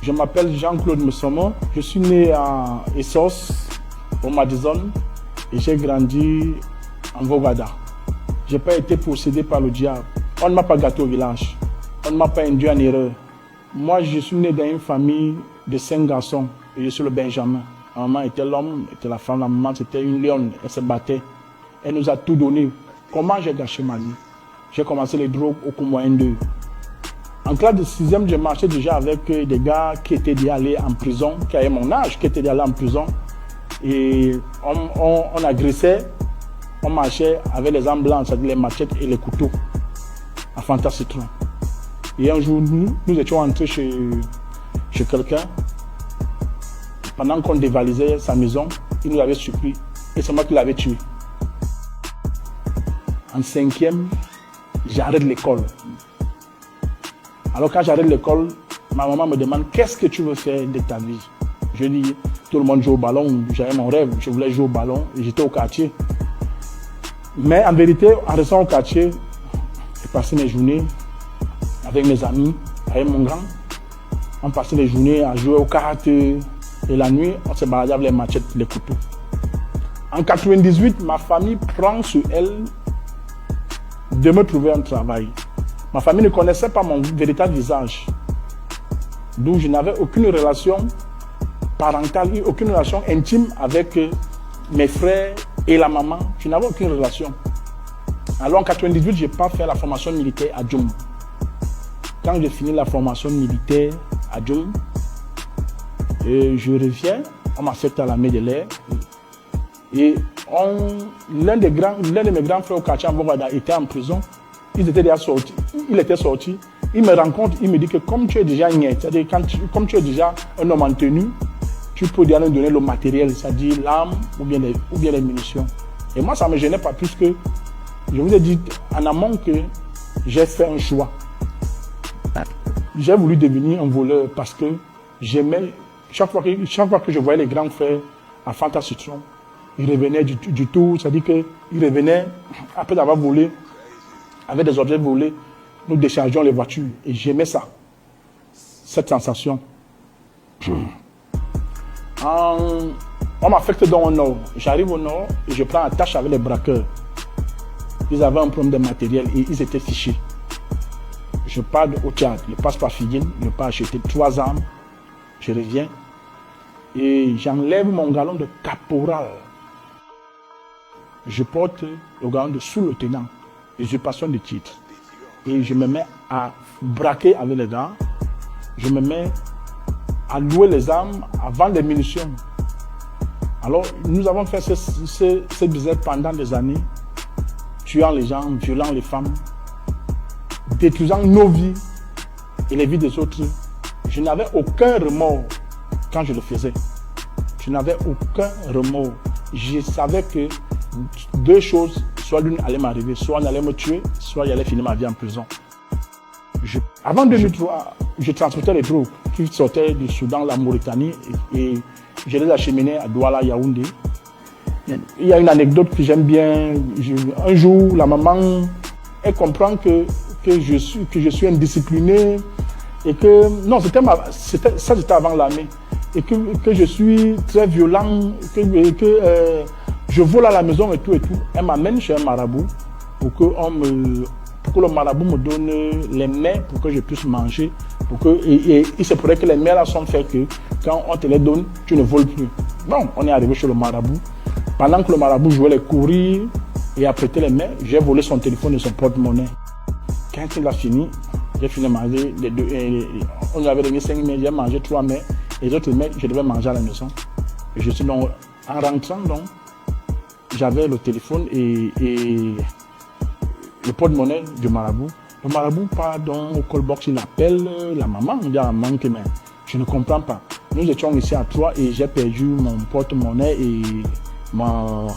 Je m'appelle Jean-Claude Mussomo. Je suis né à Essos, au Madison, et j'ai grandi en Vogada. Je n'ai pas été possédé par le diable. On ne m'a pas gâté au village. On ne m'a pas induit en erreur. Moi, je suis né dans une famille de 5 garçons et je suis le Benjamin. Ma maman était l'homme, était la femme. La maman, c'était une lionne. Elle se battait. Elle nous a tout donné. Comment j'ai gâché ma vie? J'ai commencé les drogues au cours moyen 2. En classe de 6e, je marchais déjà avec des gars qui étaient déjà allés en prison, qui avaient mon âge, qui étaient déjà allés en prison. Et on agressait, on marchait avec les armes blanches, c'est-à-dire les machettes et les couteaux, à Fanta Citron. Et un jour, nous étions entrés chez quelqu'un. Pendant qu'on dévalisait sa maison, il nous avait surpris. Et c'est moi qui l'avais tué. En 5e, j'arrête l'école. Alors quand j'arrête l'école, ma maman me demande qu'est-ce que tu veux faire de ta vie. Je dis, tout le monde joue au ballon, j'avais mon rêve, je voulais jouer au ballon et j'étais au quartier. Mais en vérité, en restant au quartier, j'ai passé mes journées avec mes amis, avec mon grand. On passait les journées à jouer aux cartes et la nuit, on se baladait avec les machettes, les couteaux. En 98, ma famille prend sur elle de me trouver un travail. Ma famille ne connaissait pas mon véritable visage. D'où je n'avais aucune relation parentale, aucune relation intime avec mes frères et la maman. Je n'avais aucune relation. Alors en 98, je n'ai pas fait la formation militaire à Djoum. Quand j'ai fini la formation militaire à Djoum, je reviens, on m'affecte à l'armée de l'air. Et l'un de mes grands frères au quartier était en prison. Il était déjà sorti. Il me rencontre, il me dit que comme tu es déjà niais, c'est-à-dire comme tu es déjà un homme en tenue, tu peux déjà nous donner le matériel, c'est-à-dire l'arme ou bien les munitions. Et moi, ça ne me gênait pas puisque je vous ai dit en amont que j'ai fait un choix. J'ai voulu devenir un voleur parce que j'aimais, chaque fois que je voyais les grands frères à Fanta Citron, ils revenaient du tour, c'est-à-dire qu'ils revenaient après avoir volé, avec des objets volés, nous déchargeons les voitures. Et j'aimais ça, cette sensation. On m'affecte dans le nord. J'arrive au nord et je prends attache avec les braqueurs. Ils avaient un problème de matériel et ils étaient fichés. Je pars au Tchad, je passe par Figuine, je pars acheter 3 armes. Je reviens et j'enlève mon galon de caporal. Je porte le galon de sous-lieutenant. Usurpation de titre. Et je me mets à braquer avec les gars. Je me mets à louer les armes, à vendre des munitions. Alors, nous avons fait ce business pendant des années, tuant les gens, violant les femmes, détruisant nos vies et les vies des autres. Je n'avais aucun remords quand je le faisais. Je n'avais aucun remords. Je savais que 2 choses, soit l'une allait m'arriver, soit on allait me tuer, soit il allait finir ma vie en prison. Avant 2003, je transportais les drogues qui sortaient du Soudan, la Mauritanie, et je les acheminais à Douala, Yaoundé. Il y a une anecdote que j'aime bien. Un jour, la maman, elle comprend que je suis indiscipliné et que, non, c'était avant l'armée, et que je suis très violent, que je vole à la maison et tout et tout. Elle m'amène chez un marabout pour que le marabout me donne les mets pour que je puisse manger. Et il se pourrait que les mets là sont faits que quand on te les donne, tu ne voles plus. Bon, on est arrivé chez le marabout. Pendant que le marabout jouait les courir et apprêtait les mets, j'ai volé son téléphone et son porte-monnaie. Quand il a fini, j'ai fini de manger les 2. On lui avait donné 5 mets, j'ai mangé 3 mets. Et les autres mets, je devais manger à la maison. Et je suis donc, en rentrant donc, j'avais le téléphone et le porte-monnaie du marabout. Le marabout part dans au call box, il appelle la maman, il dit à la maman que mais je ne comprends pas. Nous étions ici à 3 et j'ai perdu mon porte-monnaie et mon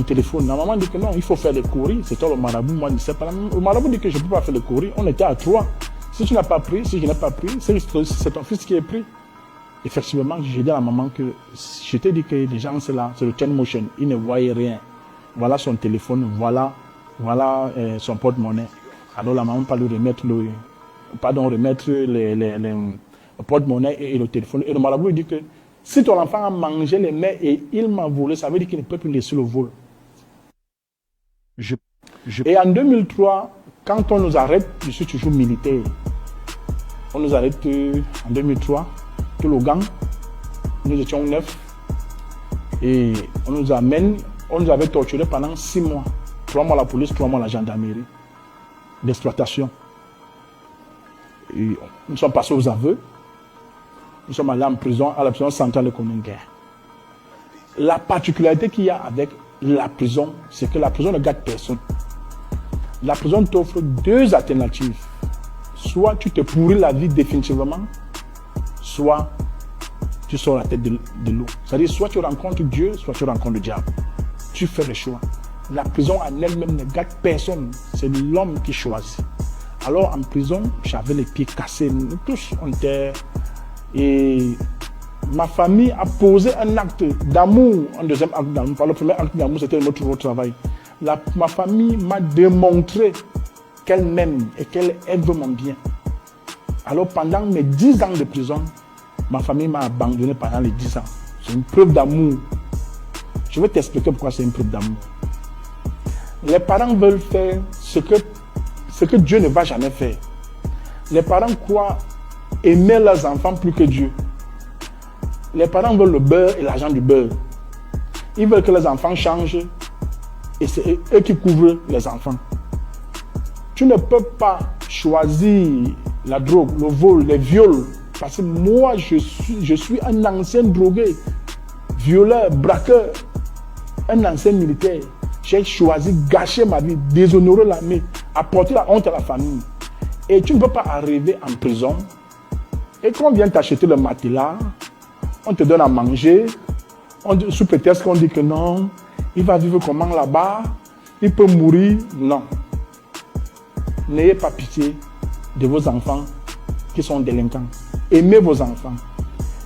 téléphone. La maman dit que non, il faut faire des courriers. C'est toi le marabout, moi je ne sais pas. Le marabout dit que je ne peux pas faire des courriers. On était à 3. Si tu n'as pas pris, si je n'ai pas pris, c'est ton fils qui est pris. Effectivement, j'ai dit à la maman que je t'ai dit que les gens, c'est là, c'est le chain motion, ils ne voyaient rien. Voilà son téléphone, voilà son porte-monnaie. Alors la maman pas lui remettre le porte-monnaie et le téléphone. Et le marabout lui dit que si ton enfant a mangé les mets et il m'a volé, ça veut dire qu'il ne peut plus laisser le vol. Et en 2003, quand on nous arrête, je suis toujours militaire. On nous arrête en 2003, tout le gang. Nous étions 9. Et on nous amène, on nous avait torturés pendant 6 mois. 3 mois la police, 3 mois la gendarmerie d'exploitation. Et nous sommes passés aux aveux. Nous sommes allés en prison, à la prison centrale de Koninguer. La particularité qu'il y a avec la prison, c'est que la prison ne garde personne. La prison t'offre 2 alternatives. Soit tu te pourris la vie définitivement, soit tu sors la tête de l'eau. C'est-à-dire, soit tu rencontres Dieu, soit tu rencontres le diable. Tu fais le choix. La prison en elle-même ne garde personne. C'est l'homme qui choisit. Alors en prison, j'avais les pieds cassés. Nous tous, on était... Et ma famille a posé un acte d'amour, un deuxième acte d'amour. Le premier acte d'amour, c'était notre travail. Ma famille m'a démontré qu'elle m'aime et qu'elle veut mon bien. Alors pendant mes 10 ans de prison, ma famille m'a abandonné pendant les 10 ans. C'est une preuve d'amour. Je vais t'expliquer pourquoi c'est une preuve d'amour. Les parents veulent faire ce que Dieu ne va jamais faire. Les parents croient aimer leurs enfants plus que Dieu. Les parents veulent le beurre et l'argent du beurre. Ils veulent que les enfants changent et c'est eux qui couvrent les enfants. Tu ne peux pas choisir la drogue, le vol, les viols. Parce que moi, je suis un ancien drogué, violeur, braqueur, un ancien militaire. J'ai choisi gâcher ma vie, déshonorer l'armée, apporter la honte à la famille. Et tu ne peux pas arriver en prison. Et quand on vient t'acheter le matelas, on te donne à manger. Sous prétexte qu'on dit que non, il va vivre comment là-bas, il peut mourir. Non. N'ayez pas pitié de vos enfants qui sont délinquants. Aimez vos enfants.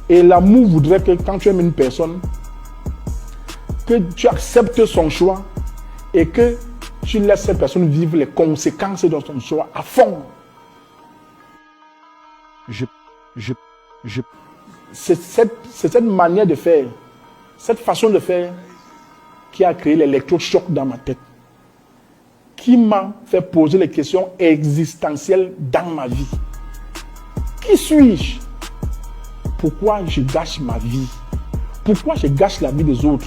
Et l'amour voudrait que quand tu aimes une personne, que tu acceptes son choix et que tu laisses cette personne vivre les conséquences de son choix à fond. C'est cette manière de faire, cette façon de faire qui a créé l'électrochoc dans ma tête, qui m'a fait poser les questions existentielles dans ma vie. Qui suis-je? Pourquoi je gâche ma vie? Pourquoi je gâche la vie des autres?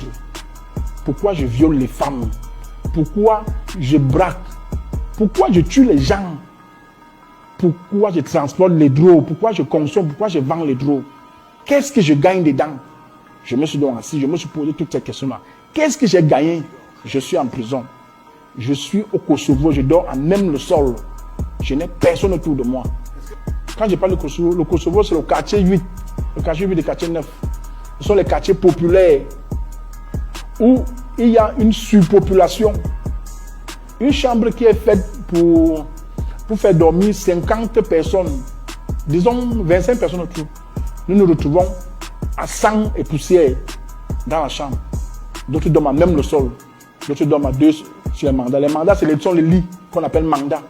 Pourquoi je viole les femmes? Pourquoi je braque? Pourquoi je tue les gens? Pourquoi je transporte les drogues? Pourquoi je consomme? Pourquoi je vends les drogues? Qu'est-ce que je gagne dedans? Je me suis donc assis, je me suis posé toutes ces questions-là. Qu'est-ce que j'ai gagné? Je suis en prison. Je suis au Kosovo, je dors à même le sol. Je n'ai personne autour de moi. Quand je parle de Kosovo, le Kosovo c'est le quartier 8. Le quartier 8 et le quartier 9. Ce sont les quartiers populaires où il y a une surpopulation. Une chambre qui est faite pour faire dormir 50 personnes. Disons 25 personnes autour. Nous nous retrouvons à 100 et poussière dans la chambre. D'autres dorment à même le sol. D'autres dorment à 2 sur les mandats. Les mandats, ce sont les lits qu'on appelle mandats.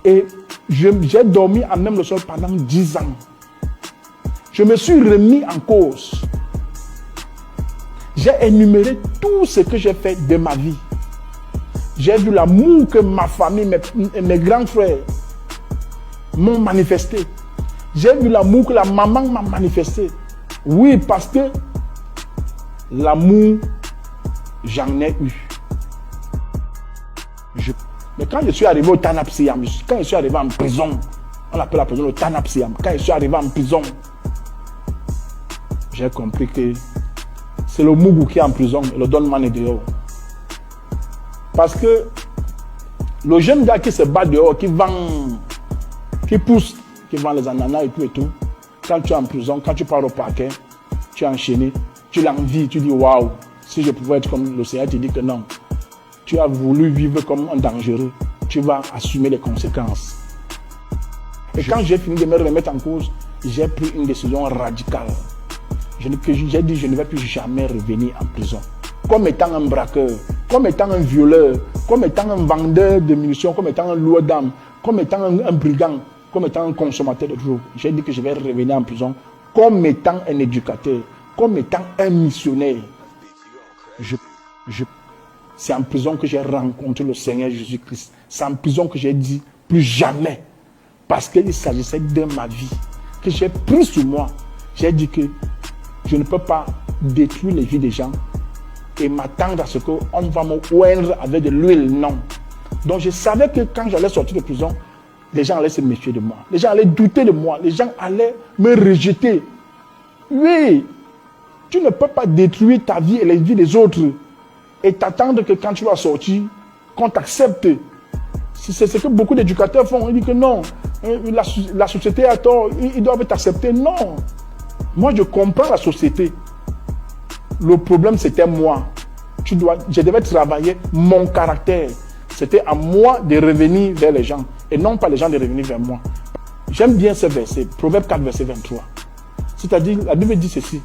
Et j'ai dormi à même le sol pendant 10 ans. Je me suis remis en cause. J'ai énuméré tout ce que j'ai fait de ma vie. J'ai vu l'amour que ma famille, mes grands frères m'ont manifesté. J'ai vu l'amour que la maman m'a manifesté. Oui, parce que l'amour, j'en ai eu. Mais quand je suis arrivé au Tanapsiam, quand je suis arrivé en prison, on appelle la prison le Tanapsiam. Quand je suis arrivé en prison, j'ai compris que c'est le Mougou qui est en prison et le Donman est dehors. Parce que le jeune gars qui se bat dehors, qui pousse, qui vend les ananas et tout, quand tu es en prison, quand tu pars au parquet, tu es enchaîné, tu l'envies, tu dis waouh, si je pouvais être comme l'océan, tu dis que non. Tu as voulu vivre comme un dangereux, tu vas assumer les conséquences. Et quand j'ai fini de me remettre en cause, j'ai pris une décision radicale. J'ai dit je ne vais plus jamais revenir en prison. Comme étant un braqueur, comme étant un violeur, comme étant un vendeur de munitions, comme étant un loueur d'âme, comme étant un brigand. comme étant un consommateur de drogue. J'ai dit que je vais revenir en prison comme étant un éducateur, comme étant un missionnaire. C'est en prison que j'ai rencontré le Seigneur Jésus-Christ. C'est en prison que j'ai dit plus jamais. Parce qu'il s'agissait de ma vie. Que j'ai pris sur moi. J'ai dit que je ne peux pas détruire les vies des gens et m'attendre à ce qu'on va me oindre avec de l'huile. Non. Donc je savais que quand j'allais sortir de prison, les gens allaient se méfier de moi. Les gens allaient douter de moi. Les gens allaient me rejeter. Oui. Tu ne peux pas détruire ta vie et les vies des autres et t'attendre que quand tu vas sortir, qu'on t'accepte. C'est ce que beaucoup d'éducateurs font. Ils disent que non, la société a tort, ils doivent t'accepter. Non. Moi, je comprends la société. Le problème, c'était moi. Je devais travailler mon caractère. C'était à moi de revenir vers les gens et non pas les gens de revenir vers moi. J'aime bien ce verset, Proverbe 4, verset 23. C'est-à-dire, la Bible dit ceci.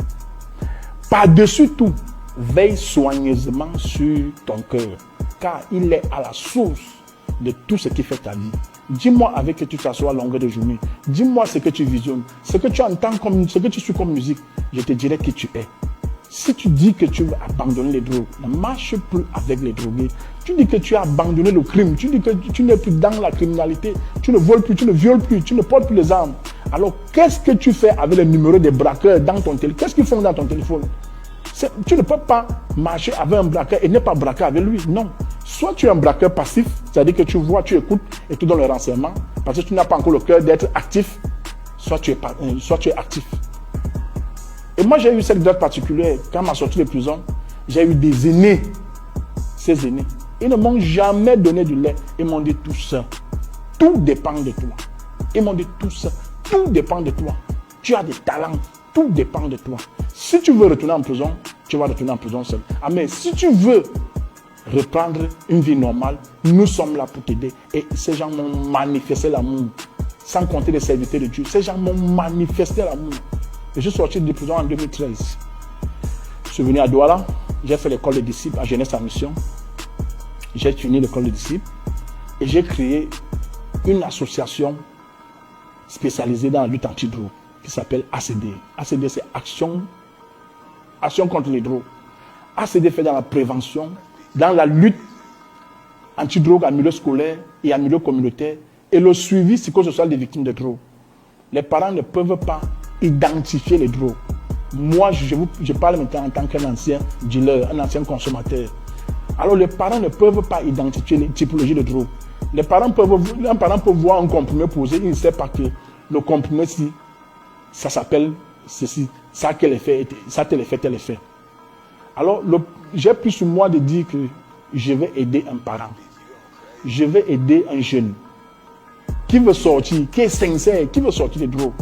Par-dessus tout, veille soigneusement sur ton cœur, car il est à la source de tout ce qui fait ta vie. Dis-moi avec qui tu t'assois à longueur de journée. Dis-moi ce que tu visionnes, ce que tu entends, ce que tu suis comme musique. Je te dirai qui tu es. Si tu dis que tu veux abandonner les drogues, ne marche plus avec les drogués. Tu dis que tu as abandonné le crime. Tu dis que tu n'es plus dans la criminalité. Tu ne voles plus, tu ne violes plus, tu ne portes plus les armes. Alors, qu'est-ce que tu fais avec les numéros des braqueurs dans ton téléphone? Qu'est-ce qu'ils font dans ton téléphone? Tu ne peux pas marcher avec un braqueur et ne pas braquer avec lui. Non. Soit tu es un braqueur passif, c'est-à-dire que tu vois, tu écoutes et tu donnes le renseignement, parce que tu n'as pas encore le cœur d'être actif, soit tu es actif. Et moi, j'ai eu cette grâce particulière. Quand je suis sorti de prison, j'ai eu des aînés. Ces aînés, ils ne m'ont jamais donné du lait. Ils m'ont dit tout ça. Tout dépend de toi. Ils m'ont dit tout ça. Tout dépend de toi. Tu as des talents. Tout dépend de toi. Si tu veux retourner en prison, tu vas retourner en prison seul. Ah, mais si tu veux reprendre une vie normale, nous sommes là pour t'aider. Et ces gens m'ont manifesté l'amour. Sans compter les serviteurs de Dieu. Ces gens m'ont manifesté l'amour. Je suis sorti de prison en 2013. Je suis venu à Douala. J'ai fait l'école des disciples à Jeunesse en Mission. J'ai fini l'école des disciples. Et j'ai créé une association spécialisée dans la lutte anti-drogue qui s'appelle ACD. ACD, c'est Action contre les drogues. ACD fait dans la prévention, dans la lutte anti-drogue en milieu scolaire et en milieu communautaire et le suivi psychosocial des victimes de drogue. Les parents ne peuvent pas identifier les drogues. Moi, je parle maintenant en tant qu'un ancien dealer, un ancien consommateur. Alors, les parents ne peuvent pas identifier les typologies de drogue. Un parent peut voir un comprimé posé, il ne sait pas que le comprimé, si ça s'appelle ceci, ça a quel effet, ça a tel effet, tel effet. Alors, j'ai pris sur moi de dire que je vais aider un parent. Je vais aider un jeune qui veut sortir, qui est sincère, qui veut sortir des drogues.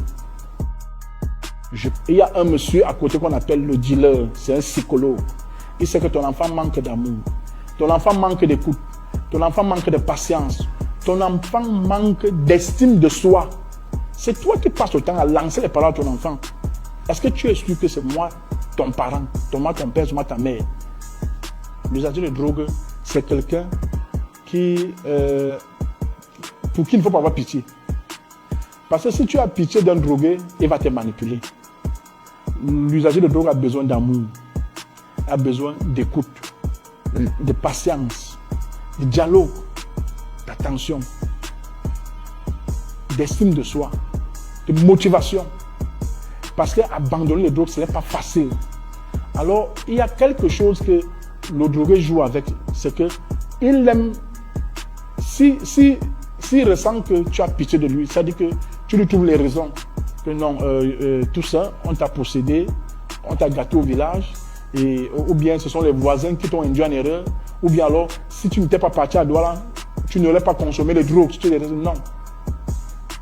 Il y a un monsieur à côté qu'on appelle le dealer, c'est un psychologue. Il sait que ton enfant manque d'amour, ton enfant manque d'écoute, ton enfant manque de patience, ton enfant manque d'estime de soi. C'est toi qui passes le temps à lancer les paroles à ton enfant. Est-ce que tu es sûr que c'est moi, ton parent, ton père, c'est moi ta mère? L'usager de drogue, c'est quelqu'un pour qui il ne faut pas avoir pitié. Parce que si tu as pitié d'un drogué, il va te manipuler. L'usager de drogue a besoin d'amour, a besoin d'écoute, de patience, de dialogue, d'attention, d'estime de soi, de motivation. Parce qu'abandonner les drogues, ce n'est pas facile. Alors, il y a quelque chose que le drogué joue avec, c'est que il aime, s'il ressent que tu as pitié de lui, c'est-à-dire que tu lui trouves les raisons, que non, tout ça, on t'a possédé, on t'a gâté au village, ou bien ce sont les voisins qui t'ont induit en erreur, ou bien alors, si tu n'étais pas parti à Douala, tu n'aurais pas consommé les drogues. Non.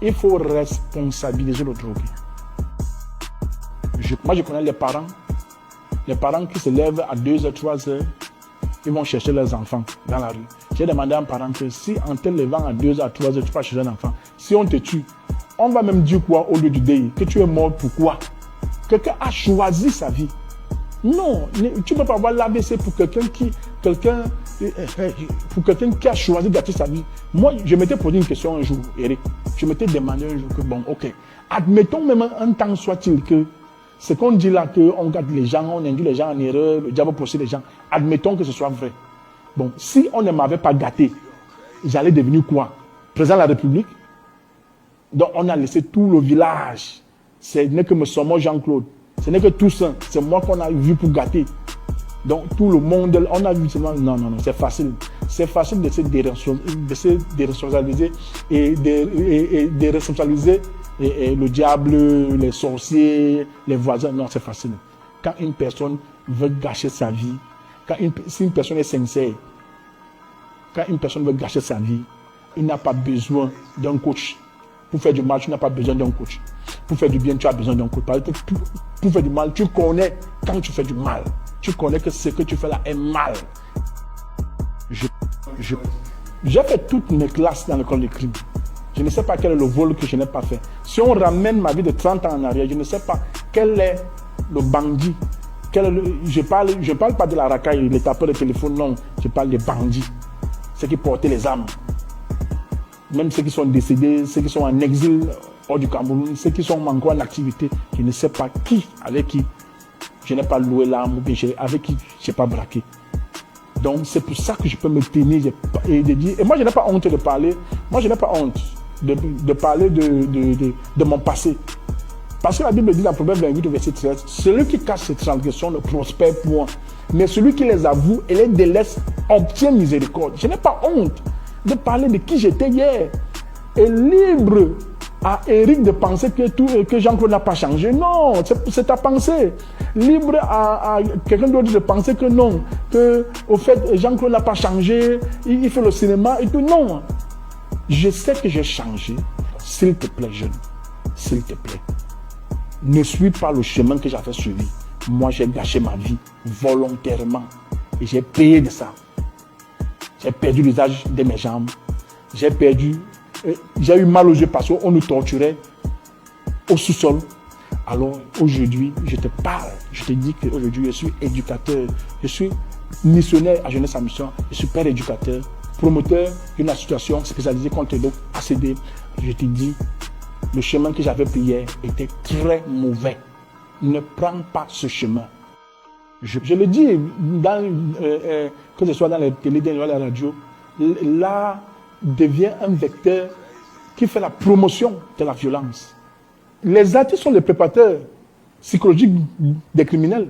Il faut responsabiliser le drogué. Moi, je connais les parents qui se lèvent à 2h, 3h, ils vont chercher leurs enfants dans la rue. J'ai demandé à un parent que si en te levant à 2h, à 3h, tu vas chercher un enfant, si on te tue, on va même dire quoi au lieu du deuil? Que tu es mort, pourquoi? Quelqu'un a choisi sa vie. Non, tu ne peux pas avoir l'AVC pour quelqu'un qui a choisi de gâter sa vie. Moi, je m'étais posé une question un jour, Eric. Je m'étais demandé un jour que, bon, ok, admettons même un temps soit-il que ce qu'on dit là, qu'on gâte les gens, on induit les gens en erreur, le diable possède les gens, admettons que ce soit vrai. Bon, si on ne m'avait pas gâté, j'allais devenir quoi? Président de la République? Donc on a laissé tout le village. Ce n'est que son mot Jean-Claude. Ce n'est que tout ça. C'est moi qu'on a vu pour gâter. Donc tout le monde, on a vu seulement, non, c'est facile. C'est facile de se déresponsabiliser et de responsabiliser le diable, les sorciers, les voisins. Non, c'est facile. Quand une personne veut gâcher sa vie, si une personne est sincère, quand une personne veut gâcher sa vie, il n'a pas besoin d'un coach. Pour faire du mal, tu n'as pas besoin d'un coach. Pour faire du bien, tu as besoin d'un coach. Pour faire du mal, tu connais quand tu fais du mal. Tu connais que ce que tu fais là est mal. J'ai fait toutes mes classes dans l'école de crime. Je ne sais pas quel est le vol que je n'ai pas fait. Si on ramène ma vie de 30 ans en arrière, je ne sais pas quel est le bandit. Je parle pas de la racaille, les tapeurs de téléphone, non. Je parle des bandits. Ceux qui portaient les armes. Même ceux qui sont décédés, ceux qui sont en exil hors du Cameroun, ceux qui sont encore en activité. Je ne sais pas qui, avec qui je n'ai pas loué l'arme ou bien avec qui je n'ai pas braqué. Donc c'est pour ça que je peux me tenir et de dire. Et moi je n'ai pas honte de parler. Moi je n'ai pas honte de parler de mon passé. Parce que la Bible dit dans Proverbe 28, verset 13, celui qui cache ses transgressions ne prospère point. Mais celui qui les avoue et les délaisse obtient miséricorde. Je n'ai pas honte de parler de qui j'étais hier. Et libre à Eric de penser que Jean-Claude n'a pas changé. Non, c'est ta pensée. Libre à quelqu'un d'autre de penser que non, que au fait Jean-Claude n'a pas changé, il fait le cinéma et tout. Non, je sais que j'ai changé. S'il te plaît, jeune, s'il te plaît, ne suis pas le chemin que j'avais suivi. Moi, j'ai gâché ma vie volontairement et j'ai payé de ça. J'ai perdu l'usage de mes jambes. J'ai eu mal aux yeux parce qu'on nous torturait au sous-sol. Alors aujourd'hui, je te parle. Je te dis qu'aujourd'hui, je suis éducateur. Je suis missionnaire à Jeunesse en Mission. Je suis père éducateur, promoteur d'une association spécialisée contre les ACD. Je te dis, le chemin que j'avais pris hier était très mauvais. Ne prends pas ce chemin. Je le dis, que ce soit dans les télé, dans la radio, l'art devient un vecteur qui fait la promotion de la violence. Les artistes sont les préparateurs psychologiques des criminels.